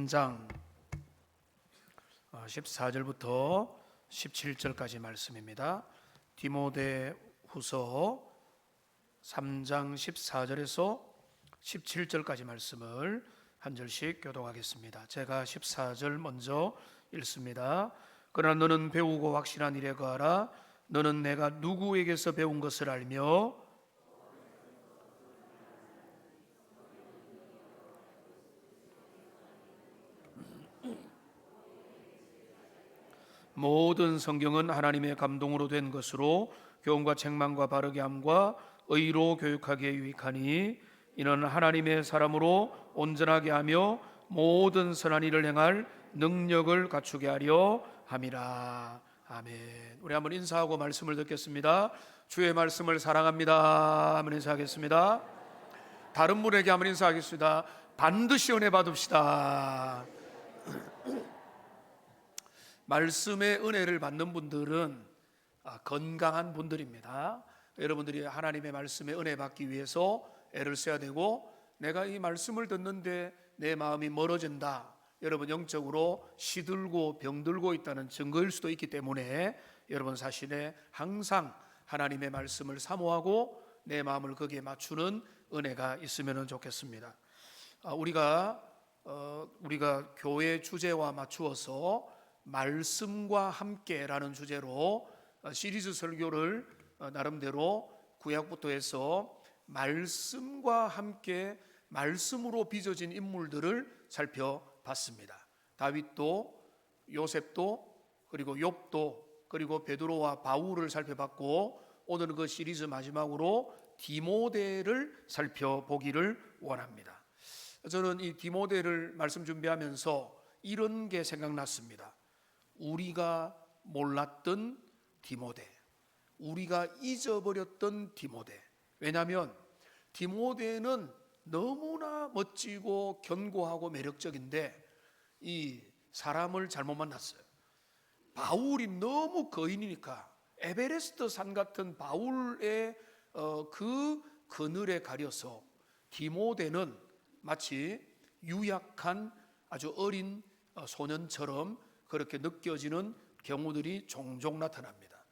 3장 14절부터 17절까지 말씀입니다. 디모데후서 3장 14절에서 17절까지 말씀을 한 절씩 교독하겠습니다. 제가 14절 먼저 읽습니다. 그러나 너는 배우고 확신한 일에 거하라. 너는 내가 누구에게서 배운 것을 알며 모든 성경은 하나님의 감동으로 된 것으로 교훈과 책망과 바르게 함과 의로 교육하기에 유익하니 이는 하나님의 사람으로 온전하게 하며 모든 선한 일을 행할 능력을 갖추게 하려 함이라. 아멘. 우리 한번 인사하고 말씀을 듣겠습니다. 주의 말씀을 사랑합니다. 한번 인사하겠습니다. 다른 분에게 한번 인사하겠습니다. 반드시 은혜 받읍시다. 말씀의 은혜를 받는 분들은 건강한 분들입니다. 여러분들이 하나님의 말씀의 은혜 받기 위해서 애를 써야 되고, 내가 이 말씀을 듣는데 내 마음이 멀어진다, 여러분 영적으로 시들고 병들고 있다는 증거일 수도 있기 때문에 여러분 자신의 항상 하나님의 말씀을 사모하고 내 마음을 거기에 맞추는 은혜가 있으면 좋겠습니다. 우리가 교회 주제와 맞추어서 말씀과 함께라는 주제로 시리즈 설교를 나름대로 구약부터 해서 말씀과 함께 말씀으로 빚어진 인물들을 살펴봤습니다. 다윗도, 요셉도, 그리고 욥도, 그리고 베드로와 바울을 살펴봤고, 오늘은 그 시리즈 마지막으로 디모데를 살펴보기를 원합니다. 저는 이 디모데를 말씀 준비하면서 이런 게 생각났습니다. 우리가 몰랐던 디모데, 우리가 잊어버렸던 디모데. 왜냐하면 디모데는 너무나 멋지고 견고하고 매력적인데 이 사람을 잘못 만났어요. 바울이 너무 거인이니까 에베레스트 산 같은 바울의 그 그늘에 가려서 디모데는 마치 유약한 아주 어린 소년처럼 그렇게 느껴지는 경우들이 종종 나타납니다.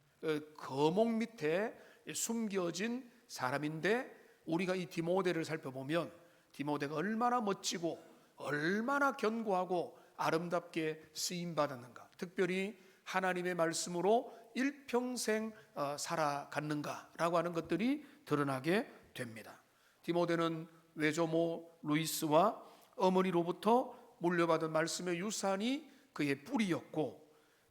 거목 밑에 숨겨진 사람인데, 우리가 이 디모데를 살펴보면 디모데가 얼마나 멋지고 얼마나 견고하고 아름답게 쓰임받았는가, 특별히 하나님의 말씀으로 일평생 살아갔는가라고 하는 것들이 드러나게 됩니다. 디모데는 외조모 루이스와 어머니로부터 물려받은 말씀의 유산이 그의 뿌리였고,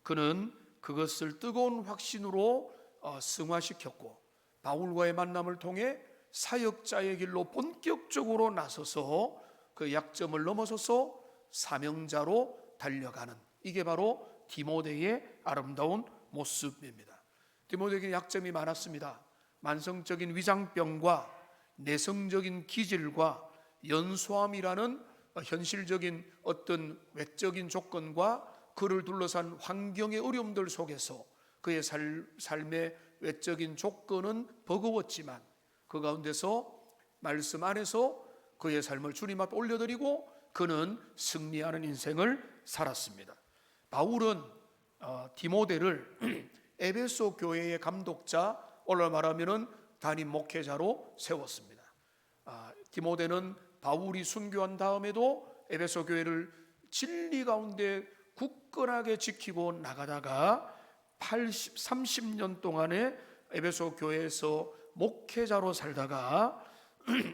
그는 그것을 뜨거운 확신으로 승화시켰고, 바울과의 만남을 통해 사역자의 길로 본격적으로 나서서 그 약점을 넘어서서 사명자로 달려가는, 이게 바로 디모데의 아름다운 모습입니다. 디모데에게 약점이 많았습니다. 만성적인 위장병과 내성적인 기질과 연소함이라는 현실적인 어떤 외적인 조건과 그를 둘러싼 환경의 어려움들 속에서 그의 삶의 외적인 조건은 버거웠지만 그 가운데서 말씀 안에서 그의 삶을 주님 앞에 올려드리고 그는 승리하는 인생을 살았습니다. 바울은 디모데를 에베소 교회의 감독자, 오늘 말하면 담임 목회자로 세웠습니다. 디모데는 바울이 순교한 다음에도 에베소 교회를 진리 가운데 굳건하게 지키고 나가다가 30년 동안에 에베소 교회에서 목회자로 살다가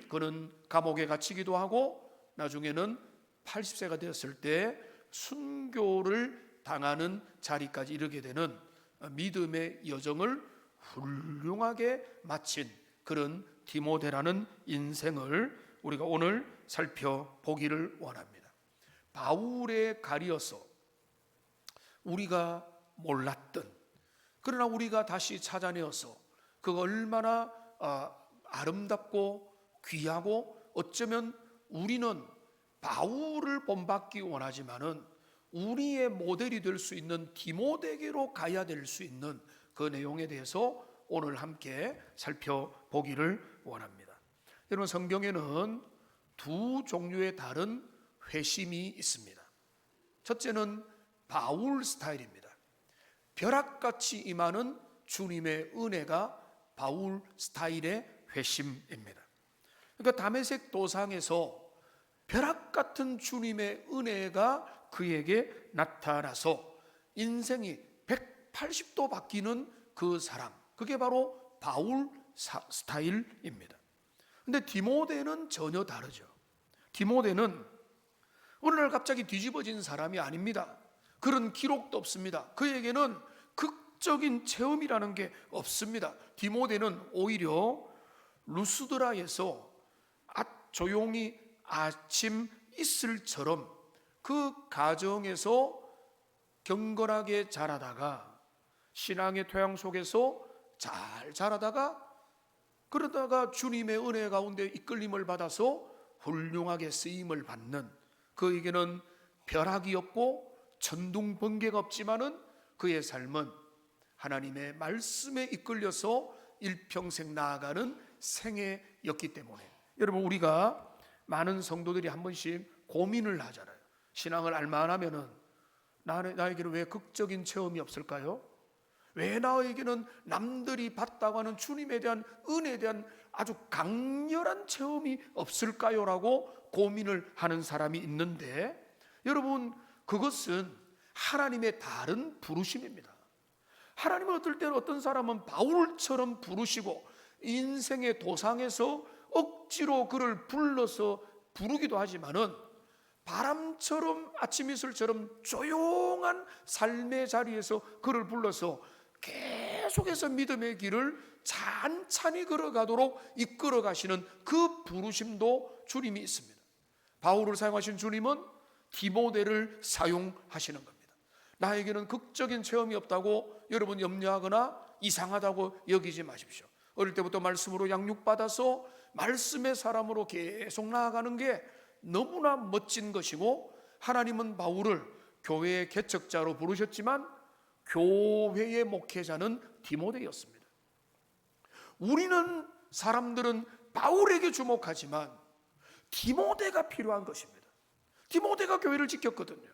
그는 감옥에 갇히기도 하고, 나중에는 80세가 되었을 때 순교를 당하는 자리까지 이르게 되는 믿음의 여정을 훌륭하게 마친 그런 디모데라는 인생을 우리가 오늘 살펴보기를 원합니다. 바울에 가리어서 우리가 몰랐던, 그러나 우리가 다시 찾아내어서 그가 얼마나 아름답고 귀하고, 어쩌면 우리는 바울을 본받기 원하지만은 우리의 모델이 될 수 있는 디모데에게로 가야 될 수 있는 그 내용에 대해서 오늘 함께 살펴보기를 원합니다. 여러분, 성경에는 두 종류의 다른 회심이 있습니다. 첫째는 바울 스타일입니다. 벼락같이 임하는 주님의 은혜가 바울 스타일의 회심입니다. 그러니까 다메섹 도상에서 벼락같은 주님의 은혜가 그에게 나타나서 인생이 180도 바뀌는 그 사람, 그게 바로 바울 스타일입니다. 근데 디모데는 전혀 다르죠. 디모데는 어느 날 갑자기 뒤집어진 사람이 아닙니다. 그런 기록도 없습니다. 그에게는 극적인 체험이라는 게 없습니다. 디모데는 오히려 루스드라에서 조용히 아침 이슬처럼 그 가정에서 경건하게 자라다가 신앙의 토양 속에서 잘 자라다가 그러다가 주님의 은혜 가운데 이끌림을 받아서 훌륭하게 쓰임을 받는, 그에게는 벼락이 없고 천둥 번개가 없지만은 그의 삶은 하나님의 말씀에 이끌려서 일평생 나아가는 생애였기 때문에, 여러분, 우리가 많은 성도들이 한 번씩 고민을 하잖아요. 신앙을 알만하면은 나에게는 왜 극적인 체험이 없을까요? 왜 나에게는 남들이 봤다고 하는 주님에 대한 은혜에 대한 아주 강렬한 체험이 없을까요? 라고 고민을 하는 사람이 있는데, 여러분, 그것은 하나님의 다른 부르심입니다. 하나님은 어떨 때는 어떤 사람은 바울처럼 부르시고 인생의 도상에서 억지로 그를 불러서 부르기도 하지만은 바람처럼 아침 이슬처럼 조용한 삶의 자리에서 그를 불러서 계속해서 믿음의 길을 찬찬히 걸어가도록 이끌어 가시는 그 부르심도 주님이 있습니다. 바울을 사용하신 주님은 디모데를 사용하시는 겁니다. 나에게는 극적인 체험이 없다고 여러분 염려하거나 이상하다고 여기지 마십시오. 어릴 때부터 말씀으로 양육받아서 말씀의 사람으로 계속 나아가는 게 너무나 멋진 것이고, 하나님은 바울을 교회의 개척자로 부르셨지만 교회의 목회자는 디모데였습니다. 우리는 사람들은 바울에게 주목하지만 디모데가 필요한 것입니다. 디모데가 교회를 지켰거든요.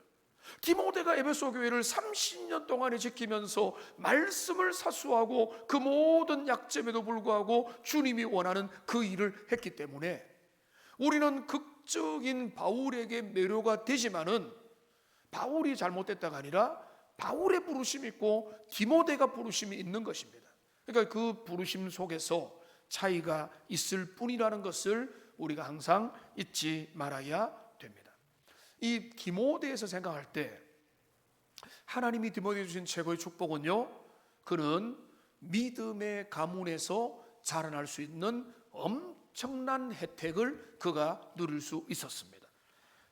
디모데가 에베소 교회를 30년 동안에 지키면서 말씀을 사수하고 그 모든 약점에도 불구하고 주님이 원하는 그 일을 했기 때문에 우리는 극적인 바울에게 매료가 되지만은 바울이 잘못됐다가 아니라 바울의 부르심이 있고 디모데가 부르심이 있는 것입니다. 그러니까 그 부르심 속에서 차이가 있을 뿐이라는 것을 우리가 항상 잊지 말아야 됩니다. 이 디모데에서 생각할 때 하나님이 디모데에 주신 최고의 축복은요, 그는 믿음의 가문에서 자라날 수 있는 엄청난 혜택을 그가 누릴 수 있었습니다.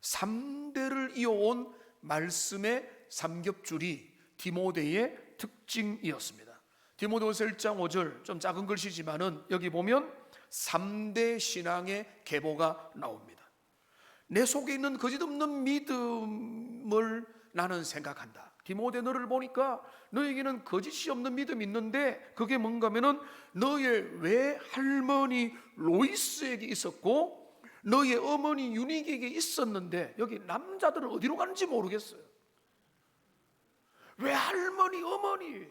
3대를 이어온 말씀의 삼겹줄이 디모데의 특징이었습니다. 디모데후서 1장 5절, 좀 작은 글씨지만은 여기 보면 3대 신앙의 계보가 나옵니다. 내 속에 있는 거짓없는 믿음을 나는 생각한다. 디모데, 너를 보니까 너에게는 거짓이 없는 믿음이 있는데 그게 뭔가 하면은 너의 외할머니 로이스에게 있었고 너의 어머니 유닉에게 있었는데 여기 남자들은 어디로 가는지 모르겠어요. 외할머니, 어머니,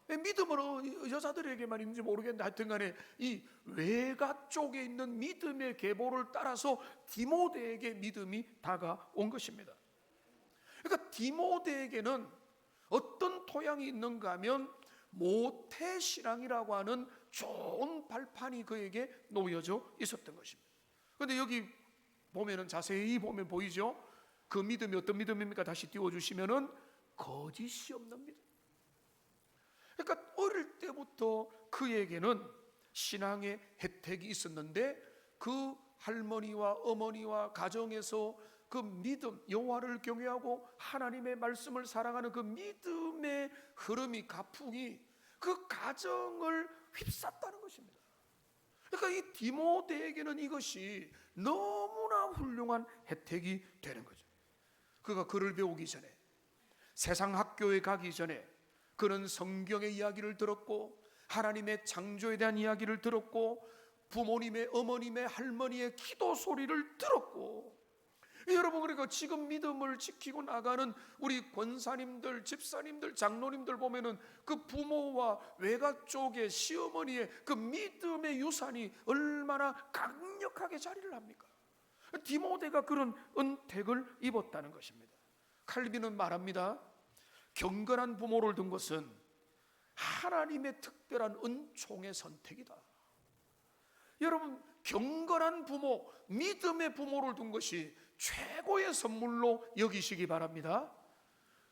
믿음은 여자들에게만 있는지 모르겠는데 하여튼 간에 이 외가 쪽에 있는 믿음의 계보를 따라서 디모데에게 믿음이 다가온 것입니다. 그러니까 디모데에게는 어떤 토양이 있는가 하면 모태신앙이라고 하는 좋은 발판이 그에게 놓여져 있었던 것입니다. 그런데 여기 보면은 자세히 보면 보이죠? 그 믿음이 어떤 믿음입니까? 다시 띄워주시면은 거짓이 없는 믿음. 그러니까 어릴 때부터 그에게는 신앙의 혜택이 있었는데 그 할머니와 어머니와 가정에서 그 믿음, 여호와를 경외하고 하나님의 말씀을 사랑하는 그 믿음의 흐름이, 가풍이 그 가정을 휩쌌다는 것입니다. 그러니까 이 디모데에게는 이것이 너무나 훌륭한 혜택이 되는 거죠. 그가 글을 배우기 전에, 세상 학교에 가기 전에 그는 성경의 이야기를 들었고 하나님의 창조에 대한 이야기를 들었고 부모님의, 어머님의, 할머니의 기도 소리를 들었고 여러분, 그러니까 지금 믿음을 지키고 나가는 우리 권사님들, 집사님들, 장로님들 보면은 그 부모와 외가 쪽의 시어머니의 그 믿음의 유산이 얼마나 강력하게 자리를 합니까? 디모데가 그런 은택을 입었다는 것입니다. 칼빈은 말합니다. 경건한 부모를 둔 것은 하나님의 특별한 은총의 선택이다. 여러분, 경건한 부모, 믿음의 부모를 둔 것이 최고의 선물로 여기시기 바랍니다.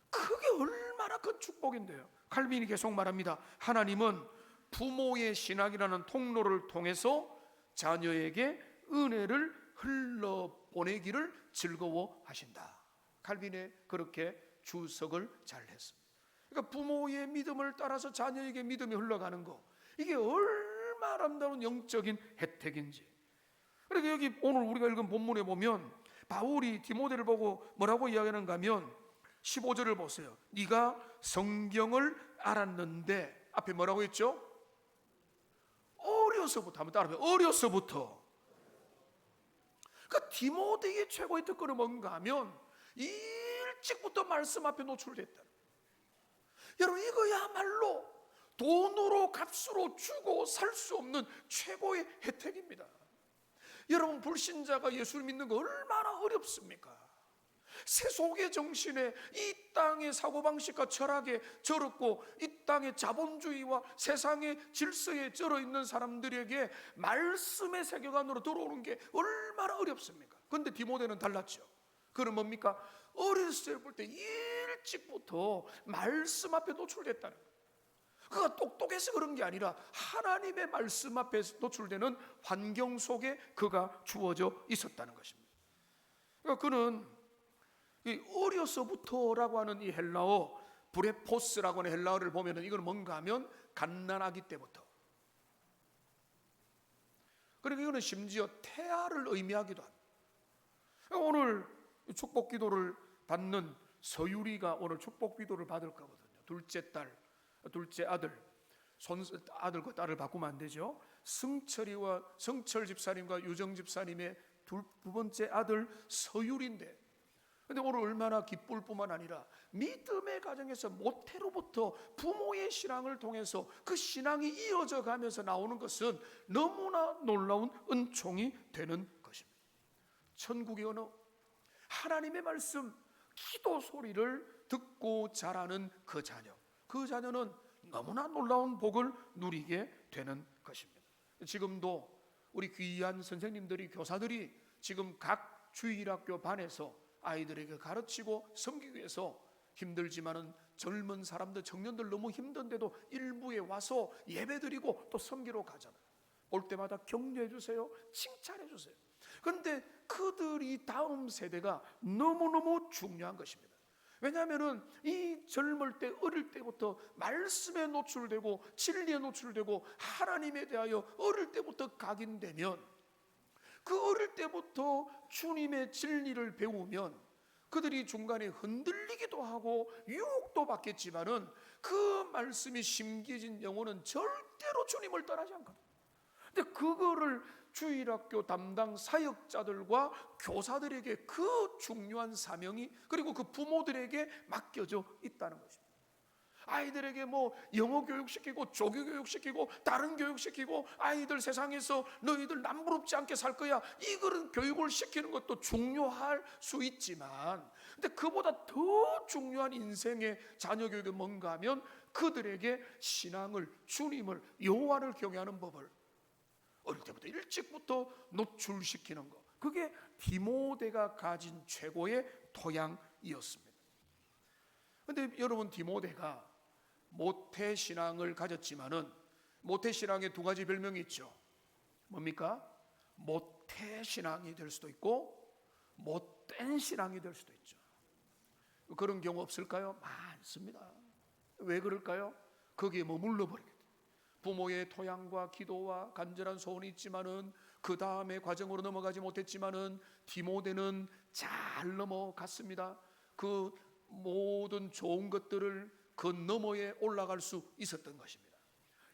그게 얼마나 큰 축복인데요. 칼빈이 계속 말합니다. 하나님은 부모의 신앙이라는 통로를 통해서 자녀에게 은혜를 흘러보내기를 즐거워하신다. 칼빈이 그렇게 주석을 잘 했습니다. 그러니까 부모의 믿음을 따라서 자녀에게 믿음이 흘러가는 거, 이게 얼마나 아름다운 영적인 혜택인지. 그러니까 여기 오늘 우리가 읽은 본문에 보면 바울이 디모데를 보고 뭐라고 이야기하는가 하면 15절을 보세요. 네가 성경을 알았는데, 앞에 뭐라고 했죠? 어려서부터, 한번 따라해요. 어려서부터. 그러니까 디모데의 최고의 특권은 뭔가 하면 일찍부터 말씀 앞에 노출됐다. 여러분, 이거야말로 돈으로 값으로 주고 살 수 없는 최고의 혜택입니다. 여러분, 불신자가 예수를 믿는 거 얼마나 어렵습니까? 세속의 정신에, 이 땅의 사고방식과 철학에 절었고 이 땅의 자본주의와 세상의 질서에 절어 있는 사람들에게 말씀의 세계관으로 들어오는 게 얼마나 어렵습니까? 그런데 디모데는 달랐죠. 그는 뭡니까? 어렸을 때 볼 때 일찍부터 말씀 앞에 노출됐다는 거예요. 그가 똑똑해서 그런 게 아니라 하나님의 말씀 앞에 노출되는 환경 속에 그가 주어져 있었다는 것입니다. 그러니까 그는 이 어려서부터라고 하는 이 헬라어 브레포스라고 하는 헬라어를 보면은 이건 뭔가 하면 갓난아기 때부터, 그러니까 이거는 심지어 태아를 의미하기도 합니다. 그러니까 오늘 축복 기도를 받는 서유리가 오늘 축복 기도를 받을 거거든요. 둘째 딸, 둘째 아들, 아들과 딸을 바꾸면 안 되죠. 성철 집사님과 유정 집사님의 두 번째 아들 서율인데, 근데 오늘 얼마나 기쁠 뿐만 아니라 믿음의 가정에서 모태로부터 부모의 신앙을 통해서 그 신앙이 이어져 가면서 나오는 것은 너무나 놀라운 은총이 되는 것입니다. 천국의 언어, 하나님의 말씀, 기도 소리를 듣고 자라는 그 자녀는 너무나 놀라운 복을 누리게 되는 것입니다. 지금도 우리 귀한 선생님들이, 교사들이 지금 각 주일학교 반에서 아이들에게 가르치고 섬기기 위해서 힘들지만은 젊은 사람들, 청년들 너무 힘든데도 일부에 와서 예배드리고 또 섬기러 가잖아요. 올 때마다 격려해 주세요, 칭찬해 주세요. 그런데 그들이 다음 세대가 너무너무 중요한 것입니다. 왜냐하면 이 젊을 때, 어릴 때부터 말씀에 노출되고 진리에 노출되고 하나님에 대하여 어릴 때부터 각인되면, 그 어릴 때부터 주님의 진리를 배우면 그들이 중간에 흔들리기도 하고 유혹도 받겠지만은 그 말씀이 심겨진 영혼은 절대로 주님을 떠나지 않거든. 근데 그거를 주일학교 담당 사역자들과 교사들에게 그 중요한 사명이, 그리고 그 부모들에게 맡겨져 있다는 것입니다. 아이들에게 뭐 영어 교육시키고 조교 교육시키고 다른 교육시키고 아이들 세상에서 너희들 남부럽지 않게 살 거야, 이거는 교육을 시키는 것도 중요할 수 있지만, 근데 그보다 더 중요한 인생의 자녀 교육은 뭔가 하면 그들에게 신앙을, 주님을, 여호와를 경외하는 법을 어릴 때부터 일찍부터 노출시키는 것, 그게 디모데가 가진 최고의 토양이었습니다. 그런데 여러분, 디모데가 모태신앙을 가졌지만은 모태신앙에 두 가지 별명이 있죠. 뭡니까? 모태신앙이 될 수도 있고 못된 신앙이 될 수도 있죠. 그런 경우 없을까요? 많습니다. 왜 그럴까요? 거기에 머물러 버리게 돼요. 부모의 토양과 기도와 간절한 소원이 있지만은 그 다음에 과정으로 넘어가지 못했지만은 디모데는 잘 넘어갔습니다. 그 모든 좋은 것들을 그 너머에 올라갈 수 있었던 것입니다.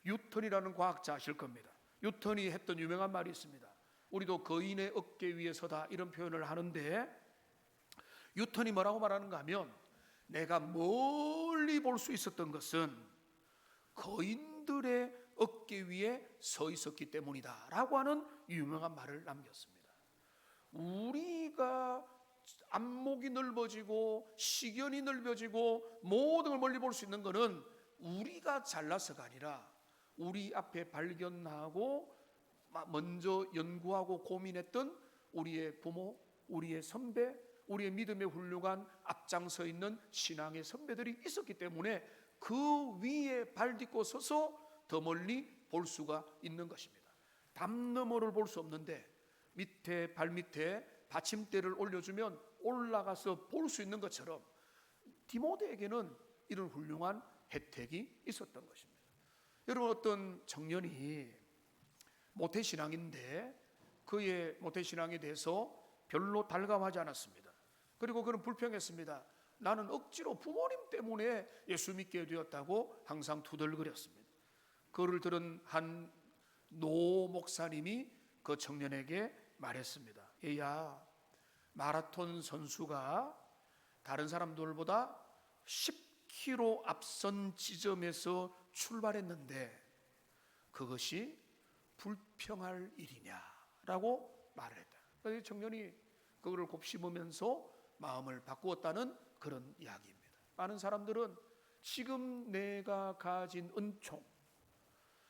뉴턴이라는 과학자 아실 겁니다. 뉴턴이 했던 유명한 말이 있습니다. 우리도 거인의 어깨 위에 서다, 이런 표현을 하는데, 뉴턴이 뭐라고 말하는가 하면, 내가 멀리 볼 수 있었던 것은 거인들의 어깨 위에 서 있었기 때문이다 라고 하는 유명한 말을 남겼습니다. 우리가 안목이 넓어지고 시견이 넓어지고 모든 걸 멀리 볼 수 있는 것은 우리가 잘나서가 아니라 우리 앞에 발견하고 먼저 연구하고 고민했던 우리의 부모, 우리의 선배, 우리의 믿음에 훌륭한 앞장서 있는 신앙의 선배들이 있었기 때문에 그 위에 발 딛고 서서 더 멀리 볼 수가 있는 것입니다. 담 너머를 볼 수 없는데 밑에 발 밑에 받침대를 올려주면 올라가서 볼 수 있는 것처럼 디모데에게는 이런 훌륭한 혜택이 있었던 것입니다. 여러분, 어떤 청년이 모태신앙인데 그의 모태신앙에 대해서 별로 달가워하지 않았습니다. 그리고 그는 불평했습니다. 나는 억지로 부모님 때문에 예수 믿게 되었다고 항상 투덜거렸습니다. 그를 들은 한 노 목사님이 그 청년에게 말했습니다. 얘야, 마라톤 선수가 다른 사람들보다 10km 앞선 지점에서 출발했는데 그것이 불평할 일이냐라고 말을 했다. 그래서 청년이 그거를 곱씹으면서 마음을 바꾸었다는 그런 이야기입니다. 많은 사람들은 지금 내가 가진 은총,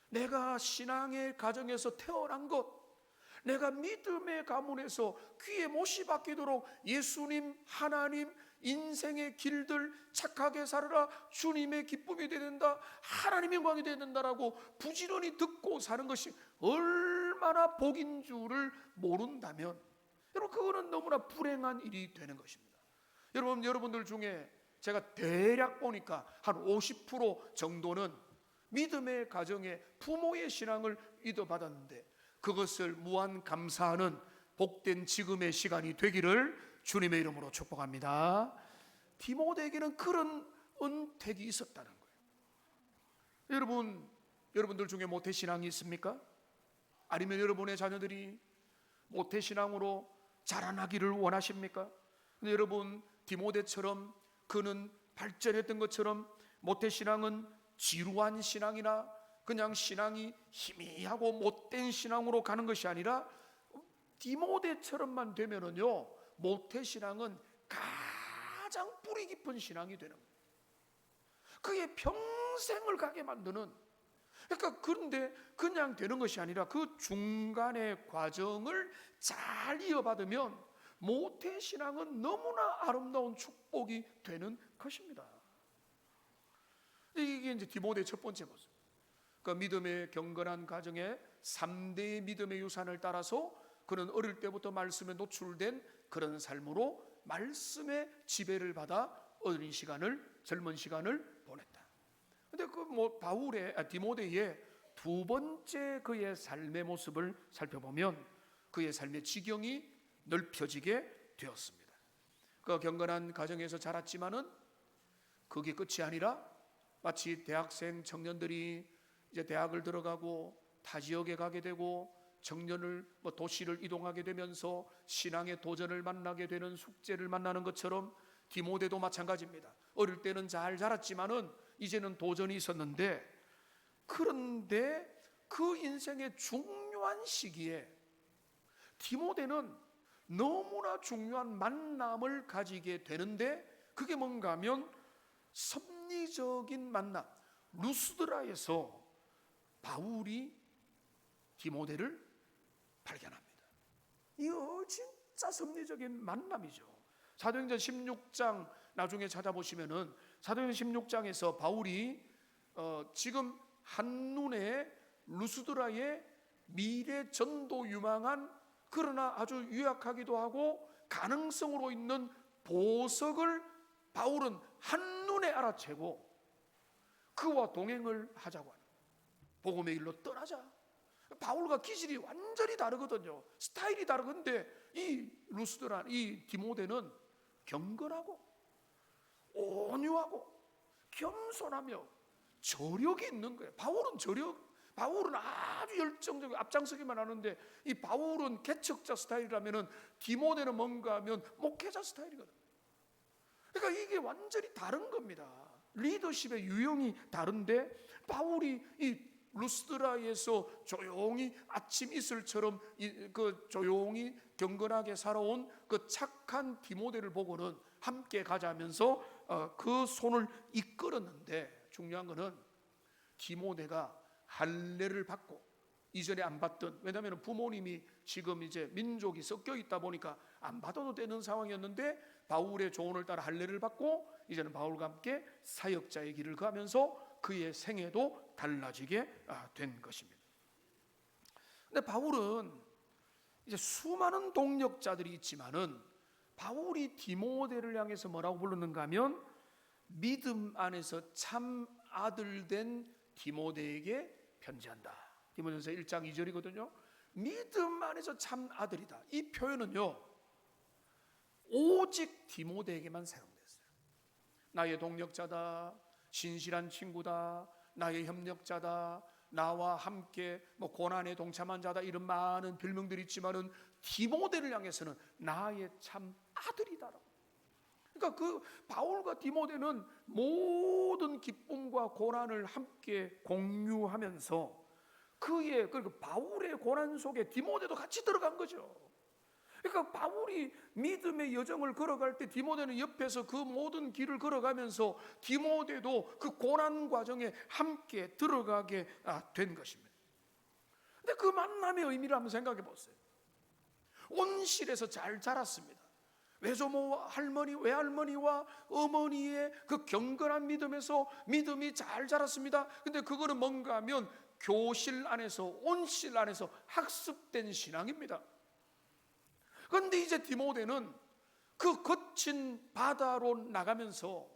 내가 신앙의 가정에서 태어난 것, 내가 믿음의 가문에서 귀에 못이 박히도록 예수님, 하나님, 인생의 길들 착하게 살아라, 주님의 기쁨이 되야 된다, 하나님의 영광이 되야 된다라고 부지런히 듣고 사는 것이 얼마나 복인 줄을 모른다면 여러분, 그거는 너무나 불행한 일이 되는 것입니다. 여러분들 중에 제가 대략 보니까 한 50% 정도는 믿음의 가정에 부모의 신앙을 이어받았는데 그것을 무한 감사하는 복된 지금의 시간이 되기를 주님의 이름으로 축복합니다. 디모데에게는 그런 은택이 있었다는 거예요. 여러분들 중에 모태신앙이 있습니까? 아니면 여러분의 자녀들이 모태신앙으로 자라나기를 원하십니까? 근데 여러분, 디모데처럼 그는 발전했던 것처럼 모태신앙은 지루한 신앙이나 그냥 신앙이 희미하고 못된 신앙으로 가는 것이 아니라 디모데처럼만 되면은요, 모태신앙은 가장 뿌리 깊은 신앙이 되는 거예요. 그게 평생을 가게 만드는, 그러니까 그런데 그냥 되는 것이 아니라 그 중간의 과정을 잘 이어받으면 모태신앙은 너무나 아름다운 축복이 되는 것입니다. 이게 이제 디모데의 첫 번째 모습. 그 믿음의 경건한 가정에 3대의 믿음의 유산을 따라서 그는 어릴 때부터 말씀에 노출된 그런 삶으로 말씀의 지배를 받아 어린 시간을, 젊은 시간을 보냈다. 근데 디모데의 두 번째 그의 삶의 모습을 살펴보면 그의 삶의 지경이 넓혀지게 되었습니다. 그 경건한 가정에서 자랐지만은 그게 끝이 아니라 마치 대학생 청년들이 이제 대학을 들어가고 타 지역에 가게 되고 청년을 도시를 이동하게 되면서 신앙의 도전을 만나게 되는 숙제를 만나는 것처럼 디모데도 마찬가지입니다. 어릴 때는 잘 자랐지만은 이제는 도전이 있었는데, 그런데 그 인생의 중요한 시기에 디모데는 너무나 중요한 만남을 가지게 되는데 그게 뭔가 하면 섭리적인 만남. 루스드라에서 바울이 디모데를 발견합니다. 이거 진짜 섭리적인 만남이죠. 사도행전 16장 나중에 찾아보시면은 사도행전 16장에서 바울이 지금 한눈에 루스드라의 미래 전도 유망한 그러나 아주 유약하기도 하고 가능성으로 있는 보석을 바울은 한눈에 알아채고 그와 동행을 하자고 하는, 복음의 일로 떠나자. 바울과 기질이 완전히 다르거든요. 스타일이 다르건데 이 루스드라, 이 디모데는 경건하고 온유하고 겸손하며 저력이 있는 거예요. 바울은 아주 열정적이고 앞장서기만 하는데 이 바울은 개척자 스타일이라면 디모데는 뭔가 하면 목회자 스타일이거든. 그러니까 이게 완전히 다른 겁니다. 리더십의 유형이 다른데 바울이 이 루스드라에서 조용히 아침 이슬처럼 그 조용히 경건하게 살아온 그 착한 디모데를 보고는 함께 가자면서 그 손을 이끌었는데, 중요한 것은 디모데가 할례를 받고, 이전에 안 받던, 왜냐하면 부모님이 지금 이제 민족이 섞여 있다 보니까 안 받아도 되는 상황이었는데 바울의 조언을 따라 할례를 받고 이제는 바울과 함께 사역자의 길을 가면서 그의 생애도 달라지게 된 것입니다. 근데 바울은 이제 수많은 동력자들이 있지만은 바울이 디모데를 향해서 뭐라고 불렀는가 하면 믿음 안에서 참 아들 된 디모데에게 편지한다. 디모데전서 1장 2절이거든요. 믿음 안에서 참 아들이다. 이 표현은요, 오직 디모데에게만 사용됐어요. 나의 동력자다, 신실한 친구다, 나의 협력자다, 나와 함께 고난에 동참한 자다, 이런 많은 별명들이 있지만은 디모데를 향해서는 나의 참 아들이다라고. 그러니까 그 바울과 디모데는 모든 기쁨과 고난을 함께 공유하면서 그리고 바울의 고난 속에 디모데도 같이 들어간 거죠. 그러니까 바울이 믿음의 여정을 걸어갈 때 디모데는 옆에서 그 모든 길을 걸어가면서 디모데도 그 고난 과정에 함께 들어가게 된 것입니다. 근데 그 만남의 의미를 한번 생각해 보세요. 온실에서 잘 자랐습니다. 외조모 할머니, 외할머니와 어머니의 그 경건한 믿음에서 믿음이 잘 자랐습니다. 근데 그거는 뭔가 하면 교실 안에서, 온실 안에서 학습된 신앙입니다. 그런데 이제 디모데는 그 거친 바다로 나가면서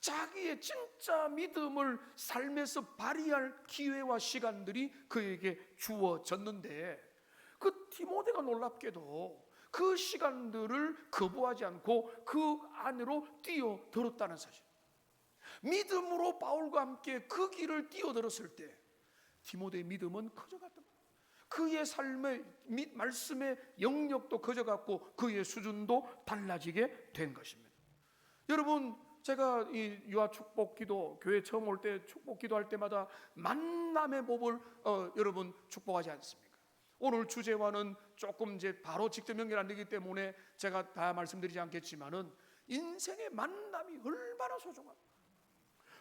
자기의 진짜 믿음을 삶에서 발휘할 기회와 시간들이 그에게 주어졌는데, 그 디모데가 놀랍게도 그 시간들을 거부하지 않고 그 안으로 뛰어들었다는 사실. 믿음으로 바울과 함께 그 길을 뛰어들었을 때 디모데의 믿음은 커져갔던 거예요. 그의 삶의 말씀의 영역도 커져갔고 그의 수준도 달라지게 된 것입니다. 여러분, 제가 이 유아 축복 기도, 교회 처음 올 때 축복 기도할 때마다 만남의 법을 여러분 축복하지 않습니까? 오늘 주제와는 조금 이제 바로 직접 연결 안 되기 때문에 제가 다 말씀드리지 않겠지만은 인생의 만남이 얼마나 소중합니까?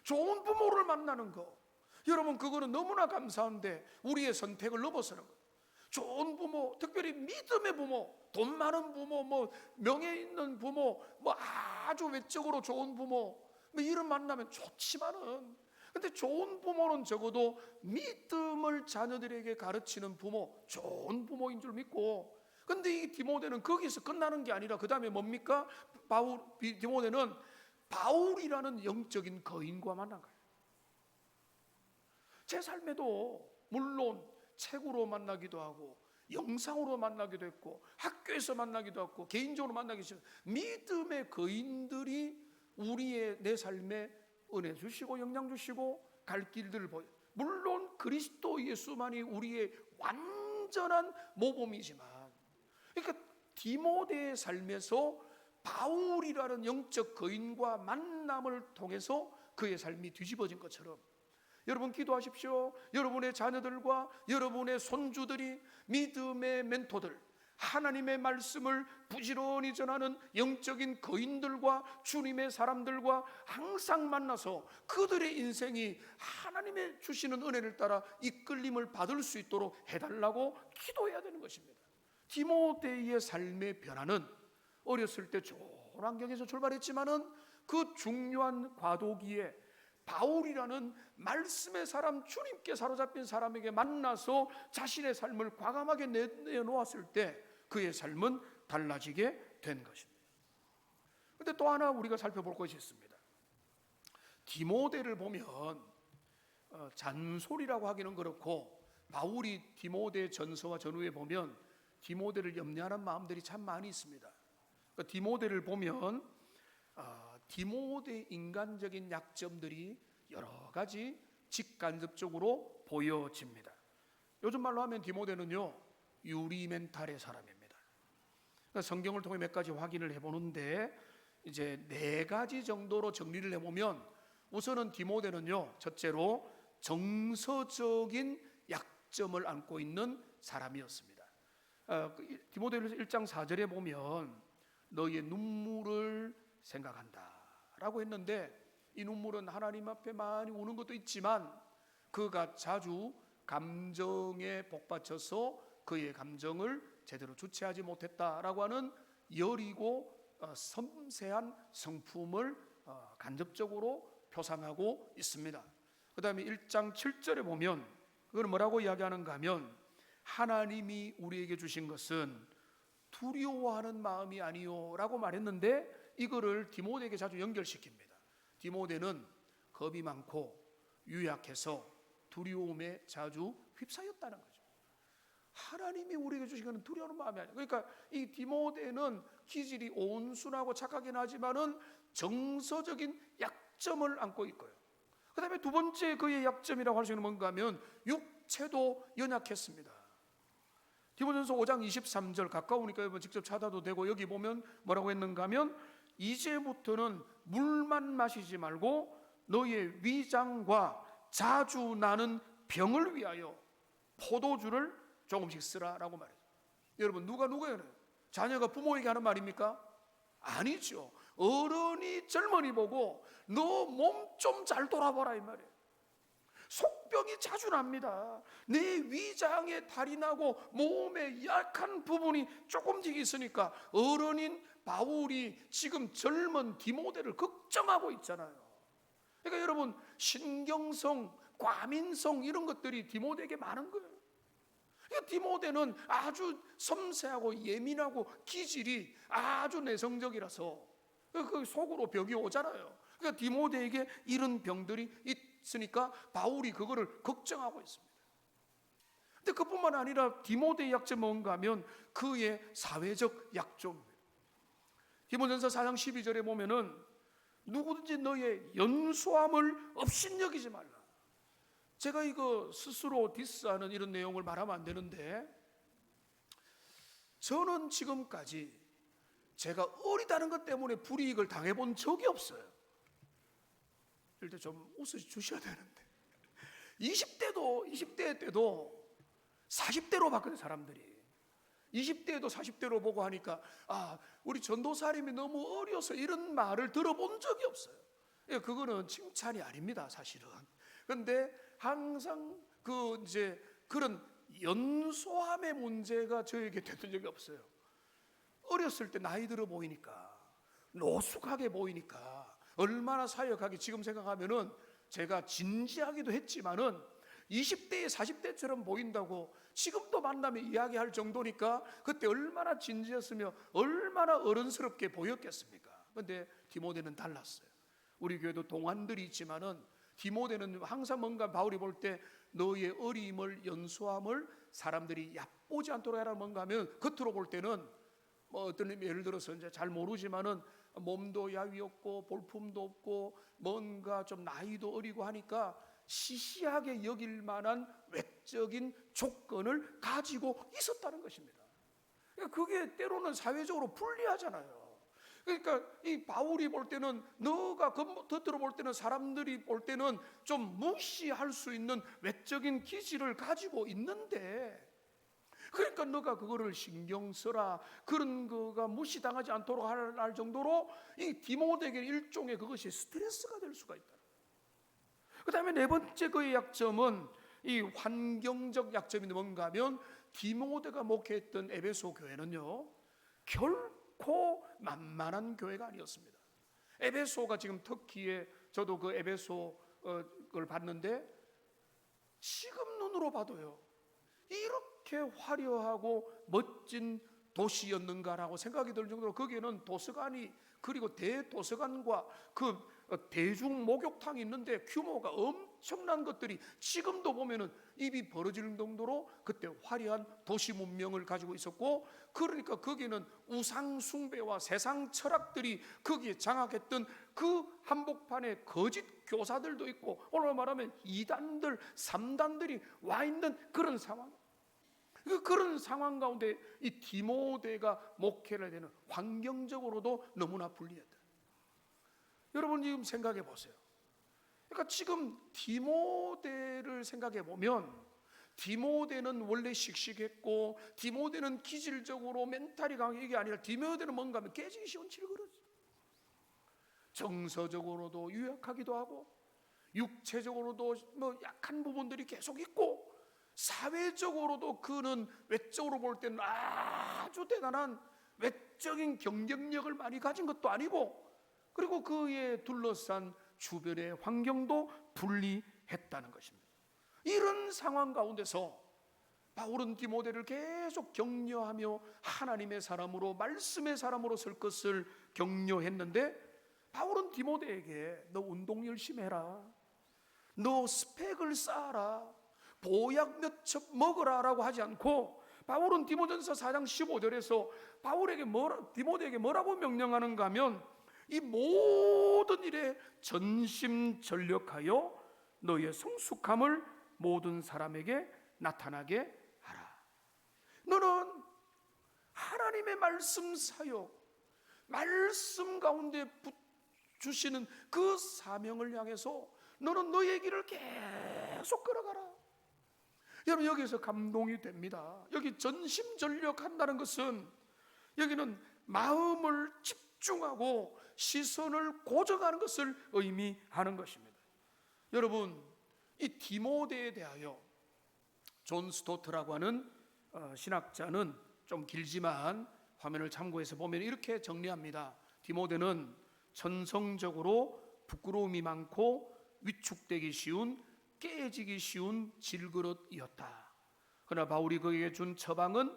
좋은 부모를 만나는 거, 여러분 그거는 너무나 감사한데 우리의 선택을 넘어서는 거예요. 좋은 부모, 특별히 믿음의 부모, 돈 많은 부모, 명예 있는 부모, 아주 외적으로 좋은 부모, 이런 만나면 좋지만은, 근데 좋은 부모는 적어도 믿음을 자녀들에게 가르치는 부모, 좋은 부모인 줄 믿고. 근데 이 디모데는 거기서 끝나는 게 아니라 그 다음에 뭡니까? 디모데는 바울이라는 영적인 거인과 만난 거예요. 제 삶에도 물론 책으로 만나기도 하고 영상으로 만나기도 했고 학교에서 만나기도 하고 개인적으로 만나기도 했고, 믿음의 거인들이 내 삶에 은혜 주시고 영향 주시고 갈 길들을 보여요. 물론 그리스도 예수만이 우리의 완전한 모범이지만, 그러니까 디모데의 삶에서 바울이라는 영적 거인과 만남을 통해서 그의 삶이 뒤집어진 것처럼 여러분 기도하십시오. 여러분의 자녀들과 여러분의 손주들이 믿음의 멘토들, 하나님의 말씀을 부지런히 전하는 영적인 거인들과 주님의 사람들과 항상 만나서 그들의 인생이 하나님의 주시는 은혜를 따라 이끌림을 받을 수 있도록 해달라고 기도해야 되는 것입니다. 디모데의 삶의 변화는 어렸을 때 좋은 환경에서 출발했지만은 그 중요한 과도기에 바울이라는 말씀의 사람, 주님께 사로잡힌 사람에게 만나서 자신의 삶을 과감하게 내놓았을 때 그의 삶은 달라지게 된 것입니다. 그런데 또 하나 우리가 살펴볼 것이 있습니다. 디모데를 보면 잔소리라고 하기는 그렇고, 바울이 디모데 전서와 전후에 보면 디모데를 염려하는 마음들이 참 많이 있습니다. 디모데를 보면 디모데 인간적인 약점들이 여러 가지 직간접적으로 보여집니다. 요즘 말로 하면 디모데는요, 유리멘탈의 사람입니다. 성경을 통해 몇 가지 확인을 해보는데, 이제 네 가지 정도로 정리를 해보면, 우선은 디모데는요, 첫째로 정서적인 약점을 안고 있는 사람이었습니다. 디모데후서 1장 4절에 보면 너희의 눈물을 생각한다 라고 했는데, 이 눈물은 하나님 앞에 많이 우는 것도 있지만 그가 자주 감정에 복받쳐서 그의 감정을 제대로 주체하지 못했다라고 하는 여리고 섬세한 성품을 간접적으로 표상하고 있습니다. 그 다음에 1장 7절에 보면 그걸 뭐라고 이야기하는가 하면, 하나님이 우리에게 주신 것은 두려워하는 마음이 아니요 라고 말했는데, 이거를 디모데에게 자주 연결시킵니다. 디모데는 겁이 많고 유약해서 두려움에 자주 휩싸였다는 거죠. 하나님이 우리에게 주신 것은 두려워하는 마음이 아니에요. 그러니까 이 디모데는 기질이 온순하고 착하긴 하지만은 정서적인 약점을 안고 있고요. 그 다음에 두 번째 그의 약점이라고 할 수 있는 뭔가 하면 육체도 연약했습니다. 디모데전서 5장 23절, 가까우니까 여러분 직접 찾아도 되고, 여기 보면 뭐라고 했는가 하면, 이제부터는 물만 마시지 말고 너희의 위장과 자주 나는 병을 위하여 포도주를 조금씩 쓰라라고 말해요. 여러분, 누가요? 자녀가 부모에게 하는 말입니까? 아니죠. 어른이 젊은이 보고 너 몸 좀 잘 돌아보라 이 말이에요. 속병이 자주 납니다. 내 위장에 탈이 나고 몸에 약한 부분이 조금씩 있으니까 어른인 바울이 지금 젊은 디모데를 걱정하고 있잖아요. 그러니까 여러분, 신경성, 과민성 이런 것들이 디모데에게 많은 거예요. 그러니까 디모데는 아주 섬세하고 예민하고 기질이 아주 내성적이라서 그 속으로 벽이 오잖아요. 그러니까 디모데에게 이런 병들이 있으니까 바울이 그거를 걱정하고 있습니다. 근데 그뿐만 아니라 디모데의 약점은 뭔가 하면 그의 사회적 약점입니다. 디모데전서 4장 12절에 보면은 누구든지 너의 연소함을 업신여기지 말라. 제가 이거 스스로 디스하는 이런 내용을 말하면 안 되는데, 저는 지금까지 제가 어리다는 것 때문에 불이익을 당해본 적이 없어요. 이럴 때 좀 웃어주셔야 되는데, 20대 때도 40대로 봤거든요. 사람들이 20대도 40대로 보고 하니까, 우리 전도사님이 너무 어려서 이런 말을 들어본 적이 없어요. 그거는 칭찬이 아닙니다, 사실은. 그런데 항상 그런 연소함의 문제가 저에게 됐던 적이 없어요. 어렸을 때 나이 들어 보이니까, 노숙하게 보이니까, 얼마나 사역하게, 지금 생각하면은 제가 진지하기도 했지만은 20대에 40대처럼 보인다고 지금도 만나면 이야기할 정도니까 그때 얼마나 진지했으며 얼마나 어른스럽게 보였겠습니까? 그런데 디모데는 달랐어요. 우리 교회도 동안들이 있지만은 디모데는 항상 뭔가 바울이 볼 때 너의 어림을, 연소함을 사람들이 얕보지 않도록 해라 뭔가 하면, 겉으로 볼 때는 뭐 어떤 예를 들어서 이제 잘 모르지만은 몸도 야위 없고 볼품도 없고 뭔가 좀 나이도 어리고 하니까 시시하게 여길 만한 외적인 조건을 가지고 있었다는 것입니다. 그게 때로는 사회적으로 불리하잖아요. 그러니까 이 바울이 볼 때는, 너가 겉으로 볼 때는, 사람들이 볼 때는 좀 무시할 수 있는 외적인 기질을 가지고 있는데, 그러니까 너가 그거를 신경 써라, 그런 거가 무시당하지 않도록 할 정도로 이 디모데에게 일종의 그것이 스트레스가 될 수가 있다. 그 다음에 네 번째 그의 약점은 이 환경적 약점인데 뭔가 하면, 디모데가 목회했던 에베소 교회는요 결코 만만한 교회가 아니었습니다. 에베소가 지금 터키에, 저도 그 에베소 걸 봤는데 지금 눈으로 봐도요 이렇게 화려하고 멋진 도시였는가라고 생각이 들 정도로, 거기에는 도서관이, 그리고 대도서관과 그 대중 목욕탕이 있는데 규모가 엄청난 것들이 지금도 보면은 입이 벌어질 정도로 그때 화려한 도시 문명을 가지고 있었고, 그러니까 거기는 우상 숭배와 세상 철학들이 거기에 장악했던 그 한복판에 거짓 교사들도 있고, 오늘 말하면 이단들, 삼단들이 와 있는 그런 상황. 그런 상황 가운데 이 디모데가 목회를 해야 되는, 환경적으로도 너무나 불리했다. 여러분 지금 생각해 보세요. 그러니까 지금 디모데를 생각해 보면, 디모데는 원래 씩씩했고 디모데는 기질적으로 멘탈이 강한 게 아니라 디모데는 뭔가 하면 깨지기 쉬운 질그러지. 정서적으로도 유약하기도 하고 육체적으로도 뭐 약한 부분들이 계속 있고, 사회적으로도 그는 외적으로 볼 때는 아주 대단한 외적인 경쟁력을 많이 가진 것도 아니고, 그리고 그에 둘러싼 주변의 환경도 불리했다는 것입니다. 이런 상황 가운데서 바울은 디모데를 계속 격려하며 하나님의 사람으로, 말씀의 사람으로 설 것을 격려했는데, 바울은 디모데에게 너 운동 열심히 해라, 너 스펙을 쌓아라, 보약 몇 첩 먹으라 라고 하지 않고, 바울은 디모전서 4장 15절에서 디모데에게 뭐라고 명령하는가 하면, 이 모든 일에 전심전력하여 너의 성숙함을 모든 사람에게 나타나게 하라. 너는 하나님의 말씀 사역, 말씀 가운데 주시는 그 사명을 향해서 너는 너의 길을 계속 걸어가라. 여러분, 여기서 감동이 됩니다. 여기 전심전력한다는 것은, 여기는 마음을 집중하고 시선을 고정하는 것을 의미하는 것입니다. 여러분, 이 디모데에 대하여 존 스토트라고 하는 신학자는 좀 길지만 화면을 참고해서 보면 이렇게 정리합니다. 디모데는 천성적으로 부끄러움이 많고 위축되기 쉬운, 깨지기 쉬운 질그릇이었다. 그러나 바울이 그에게 준 처방은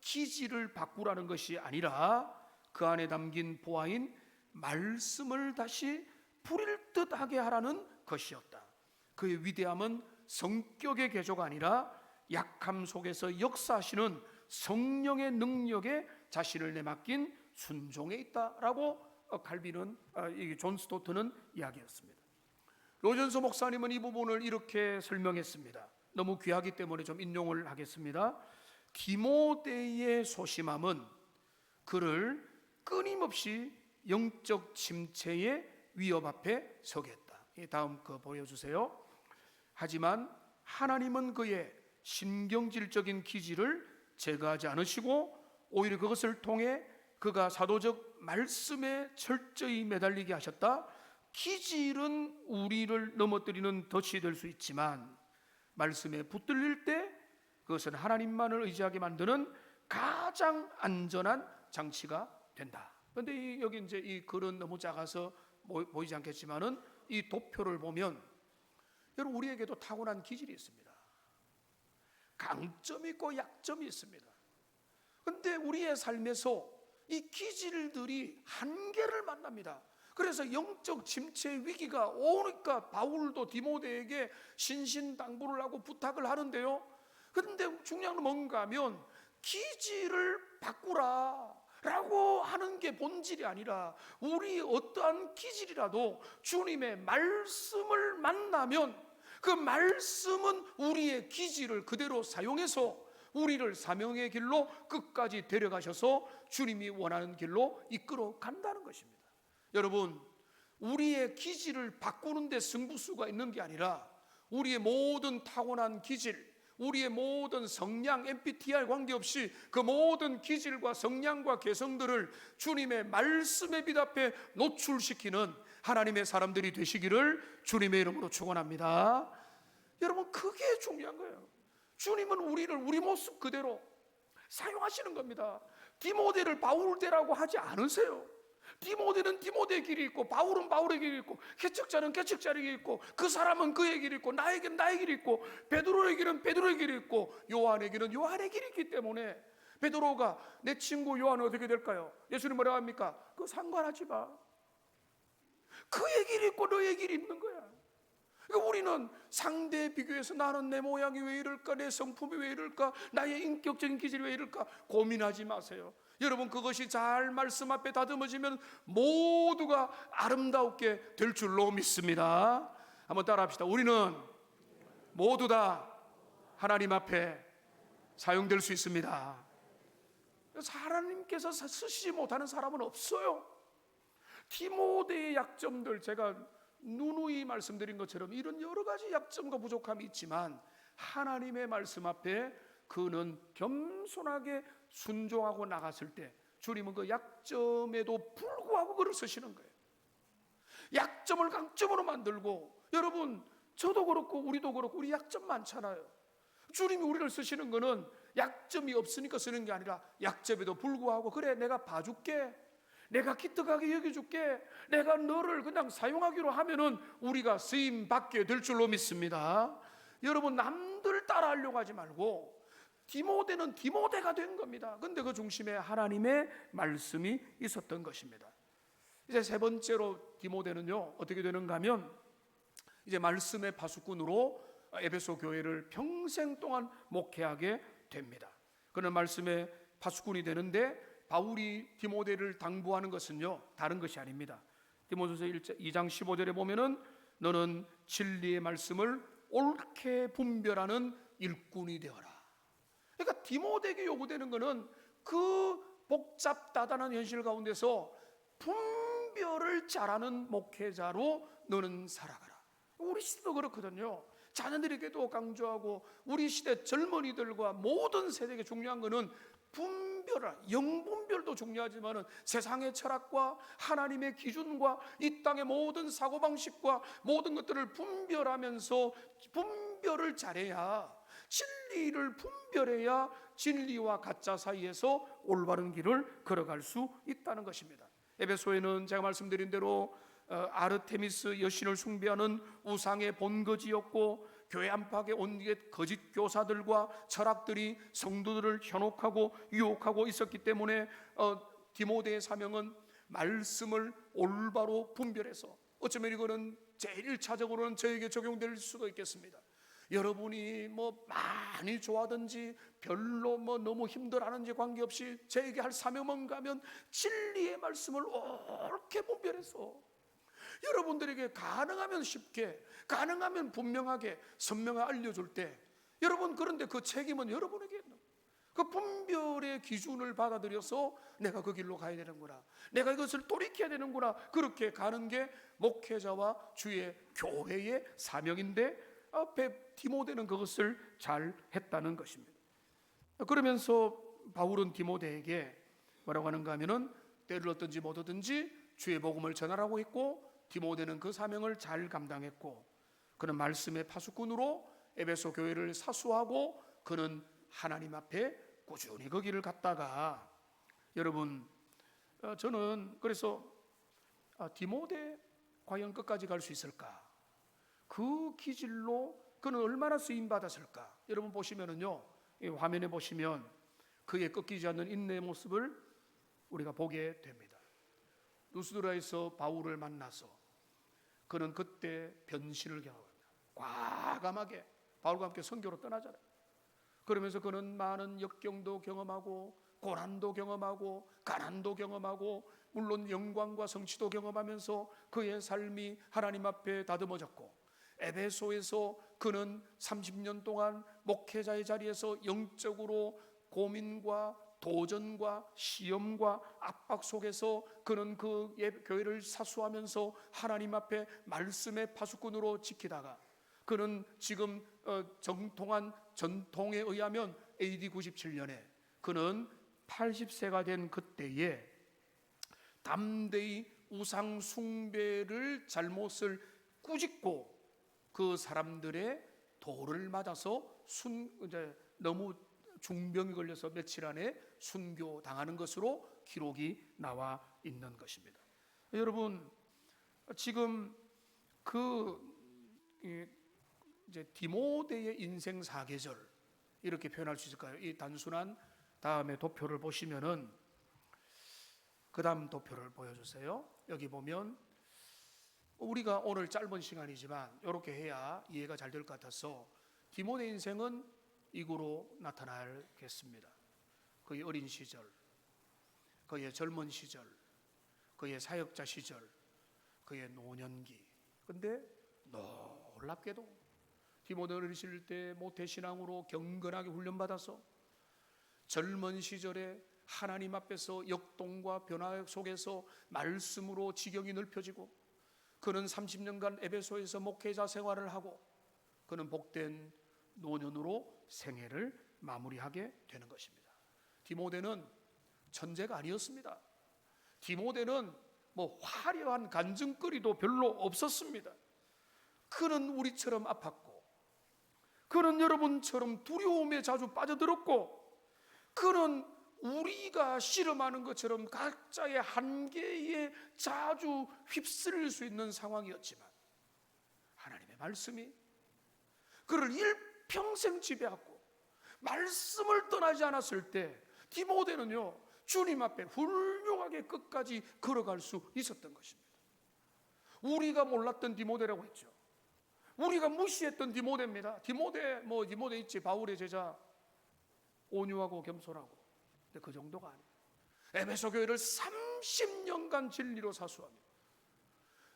기질을 바꾸라는 것이 아니라 그 안에 담긴 보화인 말씀을 다시 부릴 듯하게 하라는 것이었다. 그의 위대함은 성격의 개조가 아니라 약함 속에서 역사하시는 성령의 능력에 자신을 내맡긴 순종에 있다라고 칼빈은, 존 스토트는 이야기했습니다. 로전서 목사님은 이 부분을 이렇게 설명했습니다. 너무 귀하기 때문에 좀 인용을 하겠습니다. 디모데의 소심함은 그를 끊임없이 영적 침체의 위협 앞에 서게 했다. 다음 거 보여주세요. 하지만 하나님은 그의 신경질적인 기질을 제거하지 않으시고 오히려 그것을 통해 그가 사도적 말씀에 철저히 매달리게 하셨다. 기질은 우리를 넘어뜨리는 덫이 될 수 있지만 말씀에 붙들릴 때 그것은 하나님만을 의지하게 만드는 가장 안전한 장치가 된다. 그런데 여기 이제 이 글은 너무 작아서 보이지 않겠지만은 이 도표를 보면, 여러분, 우리에게도 타고난 기질이 있습니다. 강점이 있고 약점이 있습니다. 그런데 우리의 삶에서 이 기질들이 한계를 만납니다. 그래서 영적 침체의 위기가 오니까 바울도 디모데에게 신신당부를 하고 부탁을 하는데요. 그런데 중요한 건 뭔가 하면 기질을 바꾸라 라고 하는 게 본질이 아니라, 우리 어떠한 기질이라도 주님의 말씀을 만나면 그 말씀은 우리의 기질을 그대로 사용해서 우리를 사명의 길로 끝까지 데려가셔서 주님이 원하는 길로 이끌어 간다는 것입니다. 여러분, 우리의 기질을 바꾸는 데 승부수가 있는 게 아니라 우리의 모든 타고난 기질, 우리의 모든 성량, MBTI 관계없이 그 모든 기질과 성량과 개성들을 주님의 말씀의 빛 앞에 노출시키는 하나님의 사람들이 되시기를 주님의 이름으로 축원합니다. 여러분, 그게 중요한 거예요. 주님은 우리를 우리 모습 그대로 사용하시는 겁니다. 디모데를 바울대라고 하지 않으세요. 디모데는 디모데의 길이 있고 바울은 바울의 길이 있고 개척자는 개척자의 길이 있고 그 사람은 그의 길이 있고 나에겐 나의 길이 있고 베드로의 길은 베드로의 길이 있고 요한의 길은 요한의 길이 있기 때문에, 베드로가 내 친구 요한은 어떻게 될까요? 예수님 뭐라고 합니까? 그거 상관하지 마. 그의 길이 있고 너의 길이 있는 거야. 그러니까 우리는 상대에 비교해서 나는 내 모양이 왜 이럴까, 내 성품이 왜 이럴까, 나의 인격적인 기질이 왜 이럴까 고민하지 마세요. 여러분, 그것이 잘 말씀 앞에 다듬어지면 모두가 아름답게 될 줄로 믿습니다. 한번 따라 합시다. 우리는 모두 다 하나님 앞에 사용될 수 있습니다. 그래서 하나님께서 쓰시지 못하는 사람은 없어요. 디모데의 약점들, 제가 누누이 말씀드린 것처럼 이런 여러 가지 약점과 부족함이 있지만 하나님의 말씀 앞에 그는 겸손하게 순종하고 나갔을 때 주님은 그 약점에도 불구하고 그를 쓰시는 거예요. 약점을 강점으로 만들고, 여러분 저도 그렇고 우리도 그렇고 우리 약점 많잖아요. 주님이 우리를 쓰시는 거는 약점이 없으니까 쓰는 게 아니라 약점에도 불구하고, 그래 내가 봐줄게, 내가 기특하게 여겨줄게, 내가 너를 그냥 사용하기로 하면은 우리가 쓰임 받게 될 줄로 믿습니다. 여러분 남들 따라하려고 하지 말고 디모데는 디모데가 된 겁니다. 근데 그 중심에 하나님의 말씀이 있었던 것입니다. 이제 세 번째로 디모데는요 어떻게 되는가 하면 이제 말씀의 파수꾼으로 에베소 교회를 평생 동안 목회하게 됩니다. 그는 말씀의 파수꾼이 되는데 바울이 디모데를 당부하는 것은요 다른 것이 아닙니다. 디모데서 2장 15절에 보면은 너는 진리의 말씀을 옳게 분별하는 일꾼이 되어라. 그러니까 디모데에게 요구되는 것은 그 복잡다단한 현실 가운데서 분별을 잘하는 목회자로 너는 살아가라. 우리 시대도 그렇거든요. 자녀들에게도 강조하고 우리 시대 젊은이들과 모든 세대에게 중요한 것은 분별을, 영분별도 중요하지만 세상의 철학과 하나님의 기준과 이 땅의 모든 사고방식과 모든 것들을 분별하면서 분별을 잘해야, 진리를 분별해야 진리와 가짜 사이에서 올바른 길을 걸어갈 수 있다는 것입니다. 에베소에는 제가 말씀드린 대로 아르테미스 여신을 숭배하는 우상의 본거지였고, 교회 안팎의 온갖 거짓 교사들과 철학들이 성도들을 현혹하고 유혹하고 있었기 때문에 디모데의 사명은 말씀을 올바로 분별해서, 어쩌면 이거는 제일 1차적으로는 저에게 적용될 수도 있겠습니다. 여러분이 뭐 많이 좋아하든지 별로 뭐 너무 힘들어하는지 관계없이 저에게 할 사명은 뭔가 하면 진리의 말씀을 옳게 분별해서 여러분들에게 가능하면 쉽게, 가능하면 분명하게 선명하게 알려줄 때, 여러분 그런데 그 책임은 여러분에게 있는, 그 분별의 기준을 받아들여서 내가 그 길로 가야 되는구나, 내가 이것을 돌이켜야 되는구나, 그렇게 가는 게 목회자와 주의 교회의 사명인데 디모데는 그것을 잘 했다는 것입니다. 그러면서 바울은 디모데에게 뭐라고 하는가 하면은 때를 얻든지 못 얻든지 주의 복음을 전하라고 했고, 디모데는 그 사명을 잘 감당했고, 그는 말씀의 파수꾼으로 에베소 교회를 사수하고 그는 하나님 앞에 꾸준히 그 길을 갔다가, 여러분 저는 그래서 디모데 과연 끝까지 갈 수 있을까? 그 기질로 그는 얼마나 쓰임 받았을까? 여러분 보시면은요, 이 화면에 보시면 그의 꺾이지 않는 인내의 모습을 우리가 보게 됩니다. 루스드라에서 바울을 만나서 그는 그때 변신을 경험합니다. 과감하게 바울과 함께 선교로 떠나잖아요. 그러면서 그는 많은 역경도 경험하고 고난도 경험하고 가난도 경험하고 물론 영광과 성취도 경험하면서 그의 삶이 하나님 앞에 다듬어졌고, 에베소에서 그는 30년 동안 목회자의 자리에서 영적으로 고민과 도전과 시험과 압박 속에서 그는 그 교회를 사수하면서 하나님 앞에 말씀의 파수꾼으로 지키다가, 그는 지금 정통한 전통에 의하면 AD 97년에 그는 80세가 된 그때에 담대히 우상 숭배를 잘못을 꾸짖고 그 사람들의 돌을 맞아서 너무 중병이 걸려서 며칠 안에 순교 당하는 것으로 기록이 나와 있는 것입니다. 여러분 지금 이제 디모데의 인생 사계절 이렇게 표현할 수 있을까요? 이 단순한 다음에 도표를 보시면은 그 다음 도표를 보여주세요. 여기 보면 우리가 오늘 짧은 시간이지만 이렇게 해야 이해가 잘 될 것 같아서 디모데 인생은 이구로 나타나겠습니다. 그의 어린 시절, 그의 젊은 시절, 그의 사역자 시절, 그의 노년기. 근데 놀랍게도 디모데 어리실 때 모태신앙으로 경건하게 훈련받아서 젊은 시절에 하나님 앞에서 역동과 변화 속에서 말씀으로 지경이 넓혀지고, 그는 30년간 에베소에서 목회자 생활을 하고 그는 복된 노년으로 생애를 마무리하게 되는 것입니다. 디모데는 천재가 아니었습니다. 디모데는 화려한 간증거리도 별로 없었습니다. 그는 우리처럼 아팠고, 그는 여러분처럼 두려움에 자주 빠져들었고, 그는 우리가 씨름하는 것처럼 각자의 한계에 자주 휩쓸릴 수 있는 상황이었지만, 하나님의 말씀이 그를 일평생 지배하고 말씀을 떠나지 않았을 때 디모데는요, 주님 앞에 훌륭하게 끝까지 걸어갈 수 있었던 것입니다. 우리가 몰랐던 디모데라고 했죠. 우리가 무시했던 디모데입니다. 디모데 있지, 바울의 제자, 온유하고 겸손하고. 근데 그 정도가 아니에요. 에베소 교회를 30년간 진리로 사수하며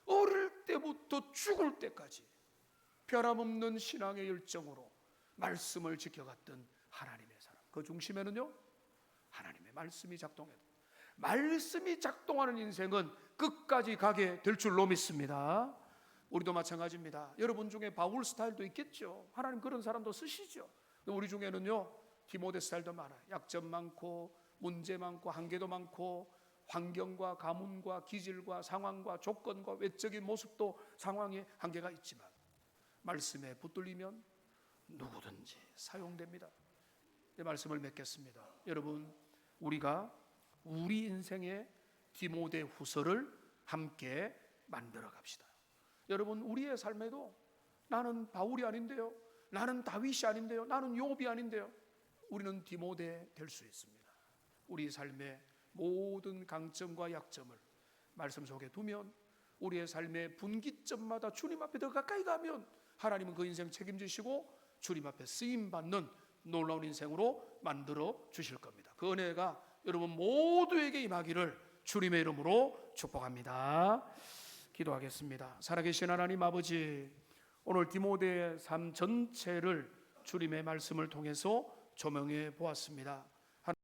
어릴 때부터 죽을 때까지 변함없는 신앙의 열정으로 말씀을 지켜갔던 하나님의 사람, 그 중심에는요, 하나님의 말씀이 작동해요. 말씀이 작동하는 인생은 끝까지 가게 될 줄로 믿습니다. 우리도 마찬가지입니다. 여러분 중에 바울 스타일도 있겠죠. 하나님 그런 사람도 쓰시죠. 우리 중에는요, 디모데 스타일도 많아요. 약점 많고, 문제 많고, 한계도 많고, 환경과 가문과 기질과 상황과 조건과 외적인 모습도 상황에 한계가 있지만 말씀에 붙들리면 누구든지 사용됩니다. 이 말씀을 맺겠습니다. 여러분, 우리가 우리 인생의 디모데 후서를 함께 만들어 갑시다. 여러분, 우리의 삶에도 나는 바울이 아닌데요, 나는 다윗이 아닌데요, 나는 욥이 아닌데요, 우리는 디모데 될 수 있습니다. 우리 삶의 모든 강점과 약점을 말씀 속에 두면, 우리의 삶의 분기점마다 주님 앞에 더 가까이 가면 하나님은 그 인생 책임지시고 주님 앞에 쓰임받는 놀라운 인생으로 만들어 주실 겁니다. 그 은혜가 여러분 모두에게 임하기를 주님의 이름으로 축복합니다. 기도하겠습니다. 살아계신 하나님 아버지, 오늘 디모데의 삶 전체를 주님의 말씀을 통해서 조명해 보았습니다.